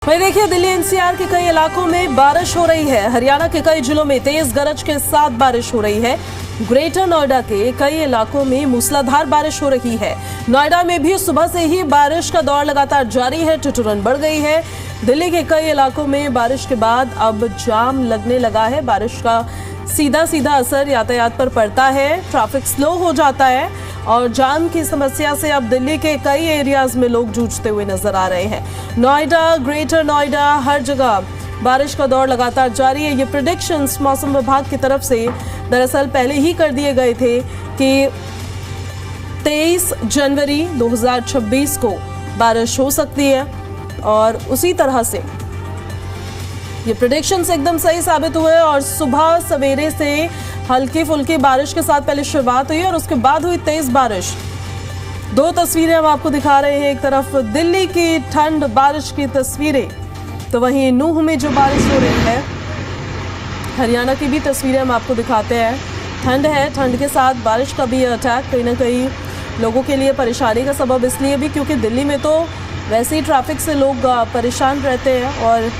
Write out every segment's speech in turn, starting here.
वही देखिए, दिल्ली एनसीआर के कई इलाकों में बारिश हो रही है। हरियाणा के कई जिलों में तेज गरज के साथ बारिश हो रही है। ग्रेटर नोएडा के कई इलाकों में मूसलाधार बारिश हो रही है। नोएडा में भी सुबह से ही बारिश का दौर लगातार जारी है। ठिठुरन बढ़ गई है। दिल्ली के कई इलाकों में बारिश के बाद अब जाम लगने लगा है। बारिश का सीधा असर यातायात पर पड़ता है। ट्रैफिक स्लो हो जाता है और जाम की समस्या से अब दिल्ली के कई एरियाज में लोग जूझते हुए नजर आ रहे हैं। नोएडा, ग्रेटर नोएडा, हर जगह बारिश का दौर लगातार जारी है। ये प्रेडिक्शंस मौसम विभाग की तरफ से दरअसल पहले ही कर दिए गए थे कि 23 जनवरी 2026 को बारिश हो सकती है और उसी तरह से ये प्रेडिक्शंस एकदम सही साबित हुए और सुबह सवेरे से हल्की फुल्की बारिश के साथ पहले शुरुआत हुई और उसके बाद हुई तेज बारिश। दो तस्वीरें हम आपको दिखा रहे हैं। एक तरफ दिल्ली की ठंड बारिश की तस्वीरें, तो वहीं नूह में जो बारिश हो रही है। हरियाणा की भी तस्वीरें हम आपको दिखाते हैं। ठंड है, ठंड के साथ बारिश का भी अटैक कहीं ना कहीं लोगों के लिए परेशानी का सबब इसलिए भी क्योंकि दिल्ली में तो वैसे ही ट्रैफिक से लोग परेशान रहते हैं और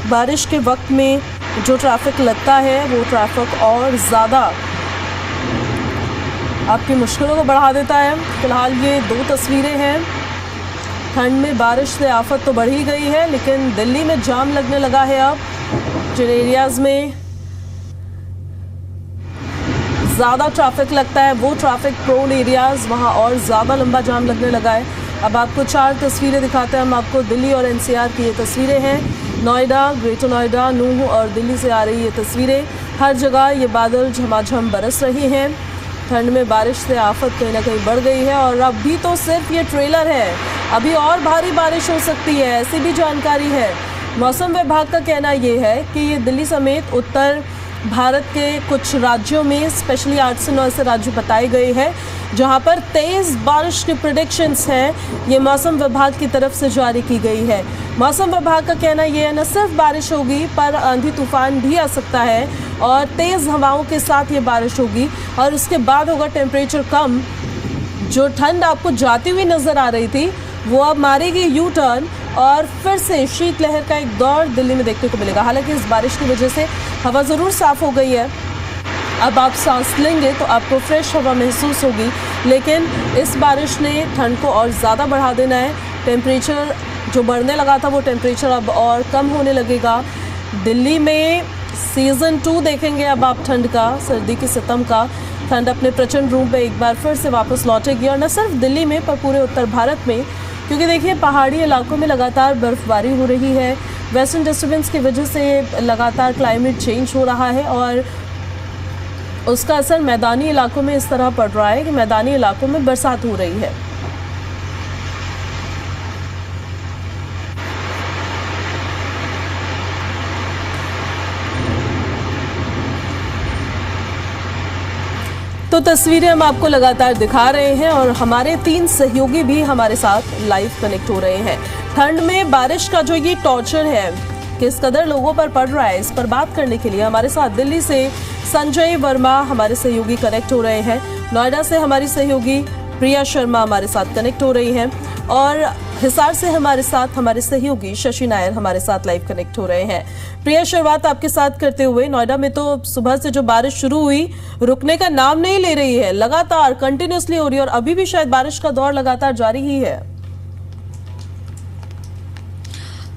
बारिश के वक्त में जो ट्रैफिक लगता है वो ट्रैफिक और ज़्यादा आपकी मुश्किलों को बढ़ा देता है। फिलहाल ये दो तस्वीरें हैं। ठंड में बारिश से आफत तो बढ़ ही गई है, लेकिन दिल्ली में जाम लगने लगा है। अब जिन एरियाज़ में ज़्यादा ट्रैफिक लगता है वो ट्रैफिक प्रोन एरियाज़, वहाँ और ज़्यादा लंबा जाम लगने लगा है। अब आपको चार तस्वीरें दिखाते हैं हम आपको। दिल्ली और एनसीआर की ये तस्वीरें हैं। नोएडा, ग्रेटर नोएडा, नूह और दिल्ली से आ रही ये तस्वीरें। हर जगह ये बादल झमाझम बरस रही हैं। ठंड में बारिश से आफत कहीं ना कहीं बढ़ गई है और अभी तो सिर्फ ये ट्रेलर है, अभी और भारी बारिश हो सकती है, ऐसी भी जानकारी है। मौसम विभाग का कहना ये है कि ये दिल्ली समेत उत्तर भारत के कुछ राज्यों में स्पेशली 8 से 9 ऐसे राज्य बताए गए हैं जहां पर तेज बारिश की प्रेडिक्शंस हैं। ये मौसम विभाग की तरफ से जारी की गई है। मौसम विभाग का कहना यह है न सिर्फ बारिश होगी पर आंधी तूफान भी आ सकता है और तेज हवाओं के साथ ये बारिश होगी और उसके बाद होगा टेम्परेचर कम। जो ठंड आपको जाती हुई नजर आ रही थी वो अब मारेगी यू टर्न और फिर से शीतलहर का एक दौर दिल्ली में देखने को मिलेगा। हालांकि इस बारिश की वजह से हवा ज़रूर साफ़ हो गई है। अब आप सांस लेंगे तो आपको फ्रेश हवा महसूस होगी, लेकिन इस बारिश ने ठंड को और ज़्यादा बढ़ा देना है। टेम्परेचर जो बढ़ने लगा था वो टेम्परेचर अब और कम होने लगेगा। दिल्ली में सीज़न 2 देखेंगे अब आप ठंड का, सर्दी के सितम का। ठंड अपने प्रचंड रूप में एक बार फिर से वापस लौटेगी और न सिर्फ दिल्ली में पर पूरे उत्तर भारत में, क्योंकि देखिए पहाड़ी इलाकों में लगातार बर्फबारी हो रही है। वेस्टर्न डिस्टर्बेंस की वजह से लगातार क्लाइमेट चेंज हो रहा है और उसका असर मैदानी इलाकों में इस तरह पड़ रहा है कि मैदानी इलाकों में बरसात हो रही है। तो तस्वीरें हम आपको लगातार दिखा रहे हैं और हमारे 3 सहयोगी भी हमारे साथ लाइव कनेक्ट हो रहे हैं। ठंड में बारिश का जो ये टॉर्चर है किस कदर लोगों पर पड़ रहा है, इस पर बात करने के लिए हमारे साथ दिल्ली से संजय वर्मा हमारे सहयोगी कनेक्ट हो रहे हैं। नोएडा से हमारी सहयोगी प्रिया शर्मा हमारे साथ कनेक्ट हो रही हैं और हिसार से हमारे साथ हमारे सहयोगी शशि नायर हमारे साथ लाइव कनेक्ट हो रहे हैं। प्रिया, शुरुआत आपके साथ करते हुए, नोएडा में तो सुबह से जो बारिश शुरू हुई रुकने का नाम नहीं ले रही है, लगातार कंटिन्यूसली हो रही है और अभी भी शायद बारिश का दौर लगातार जारी ही है।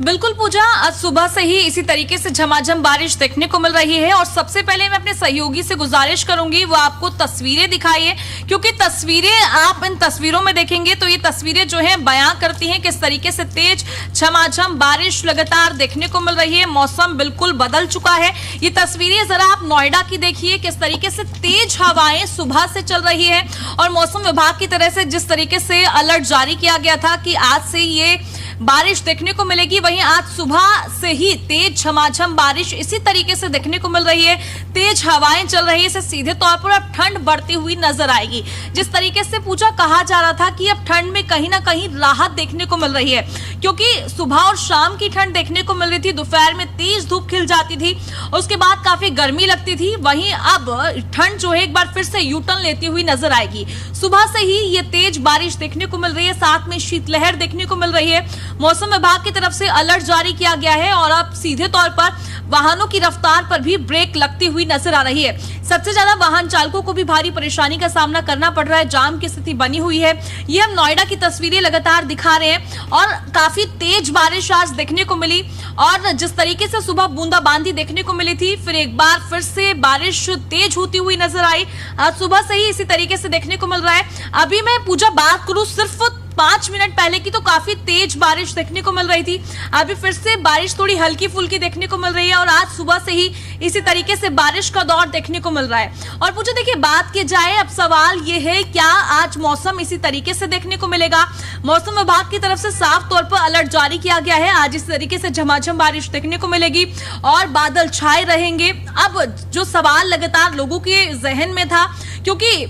बिल्कुल पूजा, आज सुबह से ही इसी तरीके से झमाझम बारिश देखने को मिल रही है और सबसे पहले मैं अपने सहयोगी से गुजारिश करूंगी वो आपको तस्वीरें दिखाइए, क्योंकि तस्वीरें आप इन तस्वीरों में देखेंगे तो ये तस्वीरें जो हैं बयां करती हैं किस तरीके से तेज झमाझम बारिश लगातार देखने को मिल रही है। मौसम बिल्कुल बदल चुका है। ये तस्वीरें जरा आप नोएडा की देखिए, किस तरीके से तेज हवाएं सुबह से चल रही है और मौसम विभाग की तरह से जिस तरीके से अलर्ट जारी किया गया था कि आज से ये बारिश देखने को मिलेगी, वहीं आज सुबह से ही तेज झमाझम बारिश इसी तरीके से देखने को मिल रही है। तेज हवाएं चल रही है, इससे सीधे तौर पर अब ठंड बढ़ती हुई नजर आएगी। जिस तरीके से पूजा कहा जा रहा था कि अब ठंड में कहीं ना कहीं राहत देखने को मिल रही है, क्योंकि सुबह और शाम की ठंड देखने को मिल रही थी, दोपहर में तेज धूप खिल जाती थी, उसके बाद काफी गर्मी लगती थी। वहीं अब ठंड जो है एक बार फिर से यू टर्न लेती हुई नजर आएगी। सुबह से ही ये तेज बारिश देखने को मिल रही है, साथ में शीतलहर देखने को मिल रही है। मौसम विभाग की तरफ से अलर्ट जारी किया गया है और अब सीधे तौर पर वाहनों की रफ्तार पर भी ब्रेक लगती हुई नजर आ रही है। सबसे ज्यादा वाहन चालकों को भी भारी परेशानी का सामना करना पड़ रहा है, जाम की स्थिति बनी हुई है। ये हम नोएडा की तस्वीरें लगातार दिखा रहे हैं और काफी तेज बारिश आज देखने को मिली और जिस तरीके से सुबह बूंदाबांदी देखने को मिली थी, फिर एक बार फिर से बारिश तेज होती हुई नजर आई। आज सुबह से ही इसी तरीके से देखने को मिल रहा है। अभी मैं पूजा बात करूं सिर्फ 5 मिनट पहले की तो काफी तेज बारिश देखने को मिल रही थी, अभी फिर से बारिश थोड़ी हल्की फुल्की देखने को मिल रही है और आज सुबह से ही इसी तरीके से बारिश का दौर देखने को मिल रहा है। और मुझे देखिए, बात की जाए अब सवाल ये है, क्या आज मौसम इसी तरीके से देखने को मिलेगा? मौसम विभाग की तरफ से साफ तौर पर अलर्ट जारी किया गया है। आज इस तरीके से झमाझम बारिश देखने को मिलेगी और बादल छाए रहेंगे। अब जो सवाल लगातार लोगों के जहन में था, क्योंकि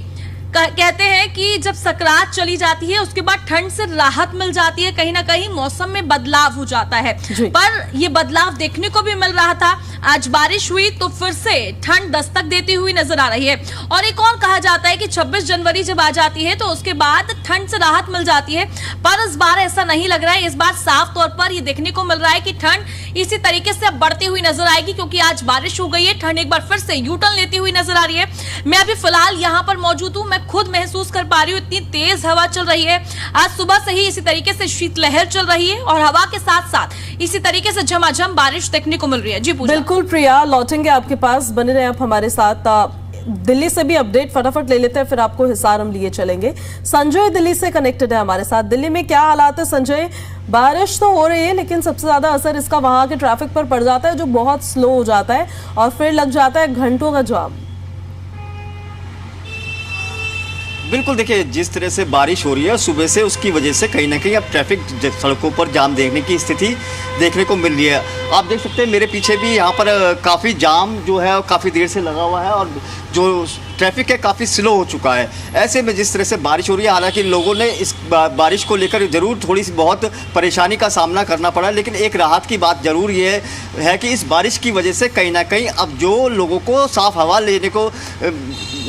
कहते हैं कि जब सकरात चली जाती है उसके बाद ठंड से राहत मिल जाती है, कहीं ना कहीं मौसम में बदलाव हो जाता है, पर ये बदलाव देखने को भी मिल रहा था। आज बारिश हुई तो फिर से ठंड दस्तक देती हुई नजर आ रही है। और एक और कहा जाता है कि 26 जनवरी जब आ जाती है तो उसके बाद ठंड से राहत मिल जाती है, पर इस बार ऐसा नहीं लग रहा है। इस बार साफ तौर पर ये देखने को मिल रहा है कि ठंड इसी तरीके से अब बढ़ती हुई नजर आएगी, क्योंकि आज बारिश हो गई है, ठंड एक बार फिर से यू टर्न लेती हुई नजर आ रही है। मैं अभी फिलहाल यहाँ पर मौजूद हूँ, मैं खुद महसूस कर पा रही हूँ, इतनी तेज हवा चल रही है। आज सुबह से ही इसी तरीके से शीतलहर चल रही है और हवा के साथ साथ इसी तरीके से झमाझम बारिश देखने को मिल रही है। जी पूजा। बिल्कुल प्रिया, लौटेंगे आपके पास, बने रहे आप हमारे साथ। दिल्ली से भी अपडेट फटाफट ले लेते हैं, फिर आपको हिसार हम लिए चलेंगे। संजय दिल्ली से कनेक्टेड है हमारे साथ। दिल्ली में क्या हालात है संजय? बारिश तो हो रही है लेकिन सबसे ज्यादा असर इसका वहां के ट्रैफिक पर पड़ जाता है, जो बहुत स्लो हो जाता है और फिर लग जाता है घंटों का जाम। बिल्कुल, देखिए जिस तरह से बारिश हो रही है सुबह से, उसकी वजह से कहीं ना कहीं अब ट्रैफिक सड़कों पर जाम देखने की स्थिति देखने को मिल रही है। आप देख सकते हैं मेरे पीछे भी यहाँ पर काफ़ी जाम जो है काफ़ी देर से लगा हुआ है और जो ट्रैफिक है काफ़ी स्लो हो चुका है। ऐसे में जिस तरह से बारिश हो रही है, हालांकि लोगों ने इस बारिश को लेकर ज़रूर थोड़ी सी बहुत परेशानी का सामना करना पड़ा, लेकिन एक राहत की बात ज़रूर ये है कि इस बारिश की वजह से कहीं ना कहीं अब जो लोगों को साफ़ हवा लेने को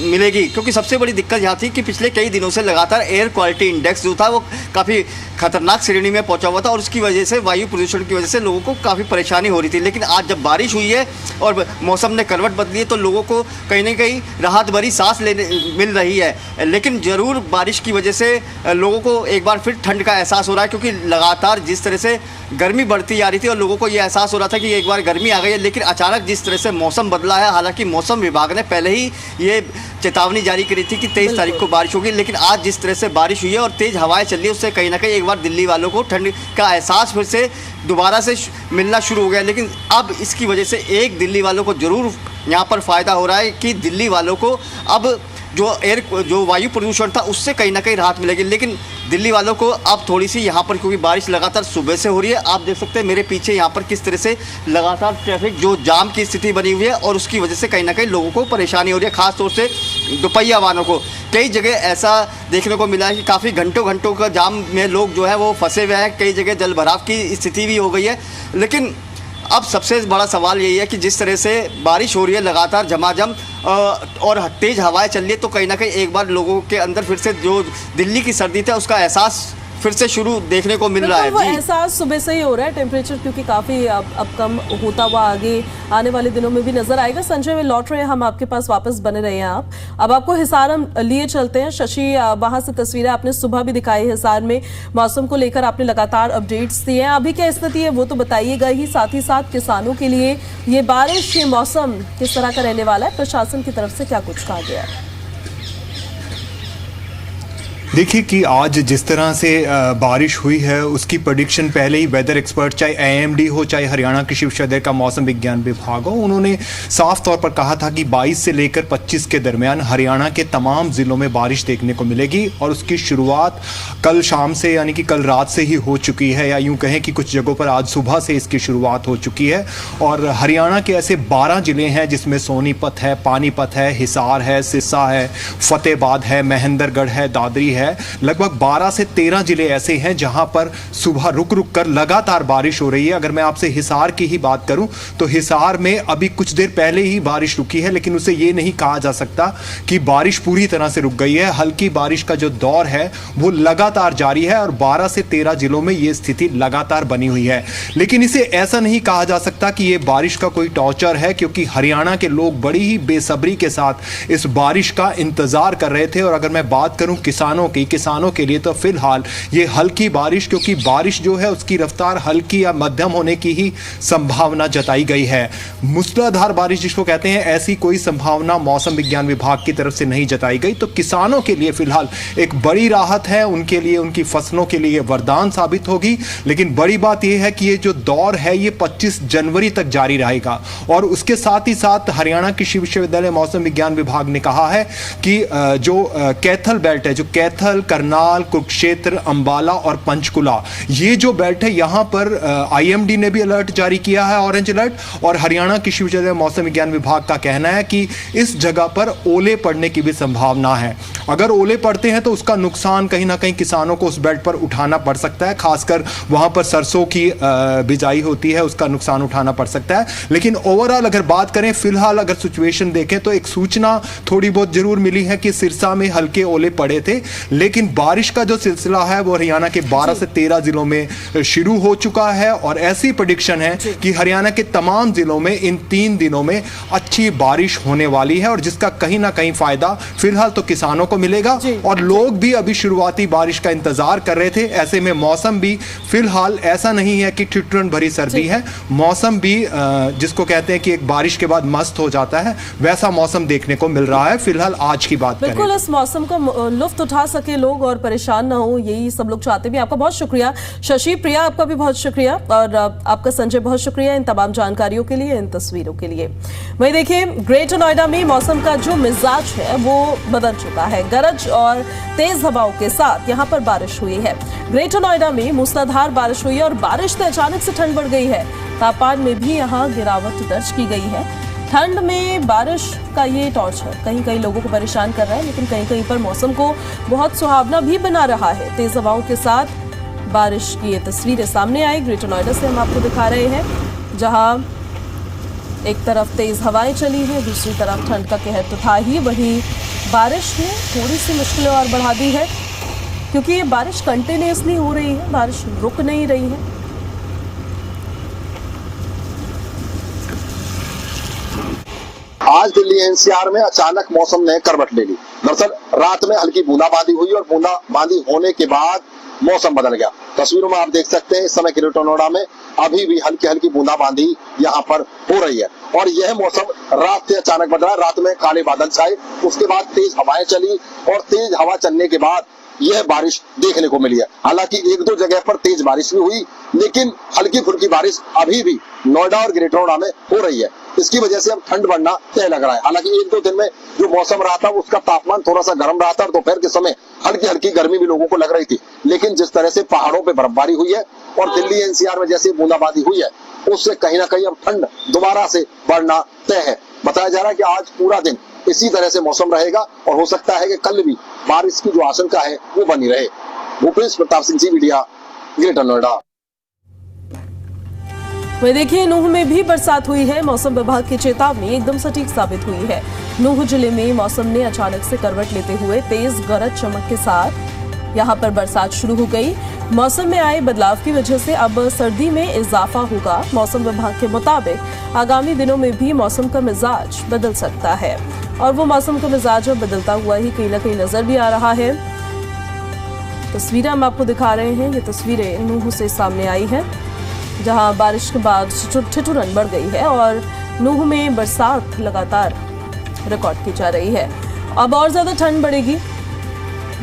मिलेगी, क्योंकि सबसे बड़ी दिक्कत यहाँ थी कि पिछले कई दिनों से लगातार एयर क्वालिटी इंडेक्स जो था वो काफ़ी खतरनाक श्रेणी में पहुंचा हुआ था और उसकी वजह से वायु प्रदूषण की वजह से लोगों को काफ़ी परेशानी हो रही थी। लेकिन आज जब बारिश हुई है और मौसम ने करवट बदली है तो लोगों को कहीं ना कहीं राहत भरी सांस लेने मिल रही है। लेकिन ज़रूर बारिश की वजह से लोगों को एक बार फिर ठंड का एहसास हो रहा है, क्योंकि लगातार जिस तरह से गर्मी बढ़ती जा रही थी और लोगों को ये एहसास हो रहा था कि एक बार गर्मी आ गई है, लेकिन अचानक जिस तरह से मौसम बदला है, हालांकि मौसम विभाग ने पहले ही ये चेतावनी जारी करी थी कि 23 तारीख को बारिश होगी, लेकिन आज जिस तरह से बारिश हुई है और तेज़ हवाएं चल रही है उससे कहीं ना कहीं एक बार दिल्ली वालों को ठंड का एहसास फिर से दोबारा से मिलना शुरू हो गया। लेकिन अब इसकी वजह से एक दिल्ली वालों को ज़रूर यहाँ पर फ़ायदा हो रहा है कि दिल्ली वालों को अब जो वायु प्रदूषण था उससे कहीं ना कहीं राहत मिलेगी। लेकिन दिल्ली वालों को अब थोड़ी सी यहाँ पर, क्योंकि बारिश लगातार सुबह से हो रही है, आप देख सकते हैं मेरे पीछे यहाँ पर किस तरह से लगातार ट्रैफिक जो जाम की स्थिति बनी हुई है और उसकी वजह से कहीं ना कहीं लोगों को परेशानी हो रही है, खासतौर से दोपहिया वाहनों को। कई जगह ऐसा देखने को मिला है कि काफ़ी घंटों का जाम में लोग जो है वो फंसे हुए हैं, कई जगह जल भराव की स्थिति भी हो गई है। लेकिन अब सबसे बड़ा सवाल यही है कि जिस तरह से बारिश हो रही है लगातार झमाझम और तेज़ हवाएं चल रही है, तो कहीं ना कहीं एक बार लोगों के अंदर फिर से जो दिल्ली की सर्दी था उसका एहसास फिर से शुरू देखने को मिल रहा है। वो एहसास सुबह से ही हो रहा है, टेम्परेचर क्योंकि काफ़ी अब कम होता हुआ आगे आने वाले दिनों में भी नजर आएगा। संजय वे लौट रहे हैं, हम आपके पास वापस बने रहे हैं आप। अब आपको हिसार हम लिए चलते हैं। शशि, वहां से तस्वीरें आपने सुबह भी दिखाई, हिसार में मौसम को लेकर आपने लगातार अपडेट्स दिए हैं, अभी क्या स्थिति है वो तो बताइएगा ही, साथ ही साथ किसानों के लिए ये बारिश, ये मौसम किस तरह का रहने वाला है, प्रशासन की तरफ से क्या कुछ कहा गया है? देखिए कि आज जिस तरह से बारिश हुई है उसकी प्रेडिक्शन पहले ही वेदर एक्सपर्ट, चाहे AIMD हो चाहे हरियाणा कृषि विश्वविद्यालय का मौसम विज्ञान विभाग हो, उन्होंने साफ तौर पर कहा था कि 22 से लेकर 25 के दरमियान हरियाणा के तमाम ज़िलों में बारिश देखने को मिलेगी और उसकी शुरुआत कल शाम से यानी कि कल रात से ही हो चुकी है, या यूँ कहें कि कुछ जगहों पर आज सुबह से इसकी शुरुआत हो चुकी है। और हरियाणा के ऐसे 12 ज़िले हैं जिसमें सोनीपत है, पानीपत है, हिसार है, सिरसा है, फतेहाबाद है, महेंद्रगढ़ है, दादरी है, है, लगभग 12 से 13 जिले ऐसे हैं जहां पर सुबह रुक रुक कर लगातार बारिश हो रही है। अगर मैं आपसे हिसार की ही बात करूं तो हिसार में अभी कुछ देर पहले ही बारिश रुकी है, लेकिन उसे ये नहीं कहा जा सकता कि बारिश पूरी तरह से रुक गई है। हल्की बारिश का जो दौर है वो लगातार जारी है और 12 से 13 जिलों में ये स्थिति लगातार बनी हुई है। लेकिन इसे ऐसा नहीं कहा जा सकता कि ये बारिश का कोई टॉर्चर है, क्योंकि हरियाणा के लोग बड़ी ही बेसब्री के साथ इस बारिश का इंतजार कर रहे थे। और अगर मैं बात करूं किसानों के लिए तो फिलहाल ये हल्की बारिश, क्योंकि बारिश जो है उसकी रफ्तार हल्की या मध्यम होने की ही संभावना जताई गई है। मूसलाधार बारिश जिसको कहते हैं, ऐसी कोई संभावना मौसम विज्ञान विभाग की तरफ से नहीं जताई गई। तो किसानों के लिए फिलहाल एक बड़ी राहत है, उनके लिए, उनकी फसलों के लिए वरदान साबित होगी। लेकिन बड़ी बात यह है कि ये जो दौर है ये 25 जनवरी तक जारी रहेगा। और उसके साथ ही साथ हरियाणा कृषि विश्वविद्यालय मौसम विज्ञान विभाग ने कहा है कि जो कैथल बेल्ट है, जो कैथल, करनाल, कुरुक्षेत्र, अंबाला और पंचकुला, ये जो बेल्ट है, यहां पर आईएमडी ने भी अलर्ट जारी किया है, ऑरेंज अलर्ट। और हरियाणा कृषि विश्वविद्यालय मौसम विज्ञान विभाग का कहना है कि इस जगह पर ओले पड़ने की भी संभावना है। अगर ओले पड़ते हैं तो उसका नुकसान कहीं ना कहीं किसानों को उस बेल्ट पर उठाना पड़ सकता है, खासकर वहां पर सरसों की बिजाई होती है, उसका नुकसान उठाना पड़ सकता है। लेकिन ओवरऑल अगर बात करें, फिलहाल अगर सिचुएशन देखें तो एक सूचना थोड़ी बहुत जरूर मिली है कि सिरसा में हल्के ओले पड़े थे, लेकिन बारिश का जो सिलसिला है वो हरियाणा के 12 से 13 जिलों में शुरू हो चुका है। और ऐसी प्रेडिक्शन है कि हरियाणा के तमाम जिलों में इन 3 दिनों में अच्छी बारिश होने वाली है, और जिसका कहीं ना कहीं फायदा फिलहाल तो किसानों को मिलेगा। और लोग भी अभी शुरुआती बारिश का इंतजार कर रहे थे। ऐसे में मौसम भी फिलहाल ऐसा नहीं है कि ठिठुरन भरी सर्दी है, मौसम भी जिसको कहते हैं कि एक बारिश के बाद मस्त हो जाता है, वैसा मौसम देखने को मिल रहा है फिलहाल आज की बात करें। बिल्कुल इस मौसम का लुत्फ उठा सके लोग और परेशान ना हो, यही सब लोग चाहते भी। आपका बहुत शुक्रिया शशि, प्रिया आपका भी बहुत शुक्रिया, और आपका संजय बहुत शुक्रिया इन तमाम जानकारियों के लिए, इन तस्वीरों के लिए। वही देखिए, ग्रेटर नोएडा में मौसम का जो मिजाज है वो बदल चुका है। गरज और तेज हवाओं के साथ यहाँ पर बारिश हुई है। ग्रेटर नोएडा में मूसलाधार बारिश हुई है और बारिश से अचानक से ठंड बढ़ गई है। तापमान में भी यहाँ गिरावट दर्ज की गई है। ठंड में बारिश का ये टॉर्चर कहीं कहीं लोगों को परेशान कर रहा है, लेकिन कहीं कहीं पर मौसम को बहुत सुहावना भी बना रहा है। तेज हवाओं के साथ बारिश की ये तस्वीरें सामने आई। ग्रेटर नोएडा से हम आपको दिखा रहे हैं, जहां एक तरफ तेज हवाएं चली हैं, दूसरी तरफ ठंड का कहर तो था ही, वहीं बारिश ने थोड़ी सी मुश्किलें और बढ़ा दी है, क्योंकि ये बारिश कंटिन्यूसली हो रही है, बारिश रुक नहीं रही है। आज दिल्ली एनसीआर में अचानक मौसम ने करवट ले ली। दरअसल रात में हल्की बूंदाबांदी हुई और बूंदाबांदी होने के बाद मौसम बदल गया। तस्वीरों में आप देख सकते हैं इस समय ग्रेटर नोएडा में अभी भी हल्की हल्की बूंदाबांदी यहाँ पर हो रही है, और यह मौसम रात से अचानक बदला। रात में काले बादल छाए, उसके बाद तेज हवाएं चली, और तेज हवा चलने के बाद यह बारिश देखने को मिली है। हालांकि 1-2 जगह पर तेज बारिश भी हुई, लेकिन हल्की फुल्की बारिश अभी भी नोएडा और ग्रेटर नोएडा में हो रही है। इसकी वजह से अब ठंड बढ़ना तय लग रहा है। हालांकि 1-2 दिन में जो मौसम रहा था उसका तापमान थोड़ा सा गर्म रहा था, और दोपहर के समय हल्की हल्की गर्मी भी लोगों को लग रही थी। लेकिन जिस तरह से पहाड़ों पे बर्फबारी हुई है और दिल्ली एनसीआर में जैसे बूंदाबांदी हुई है, उससे कहीं ना कहीं अब ठंड दोबारा से बढ़ना तय है। बताया जा रहा है कि आज पूरा दिन इसी तरह से मौसम रहेगा, और हो सकता है कि कल भी बारिश की जो आशंका है वो बनी रहे। भूपेश प्रताप सिंह, जी मीडिया, ग्रेटर नोएडा। वही देखिए, नूह में भी बरसात हुई है। मौसम विभाग की चेतावनी एकदम सटीक साबित हुई है। नूह जिले में मौसम ने अचानक से करवट लेते हुए तेज गरज चमक के साथ यहाँ पर बरसात शुरू हो गई। मौसम में आए बदलाव की वजह से अब सर्दी में इजाफा होगा। मौसम विभाग के मुताबिक आगामी दिनों में भी मौसम का मिजाज बदल सकता है, और वो मौसम का मिजाज अब बदलता हुआ ही कहीं ना कहीं नजर भी आ रहा है। तस्वीरें हम आपको दिखा रहे हैं, ये तस्वीरें नूह से सामने आई है, जहां बारिश के बाद ठिठुरन बढ़ गई है और नूह में बरसात लगातार रिकॉर्ड की जा रही है। अब और ज़्यादा ठंड बढ़ेगी।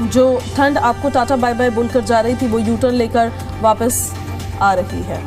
जो ठंड आपको टाटा बाय बाय बोलकर जा रही थी, वो यू टर्न लेकर वापस आ रही है।